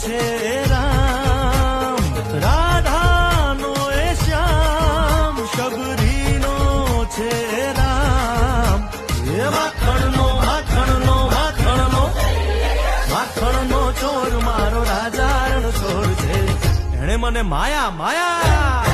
છે રામ, રાધાનો એ શ્યામ, શબરીનો છે રામ. એ માખણનો માખણનો માખણનો માખણનો ચોર મારો રાજા રણ ચોર છે. એણે મને માયા માયા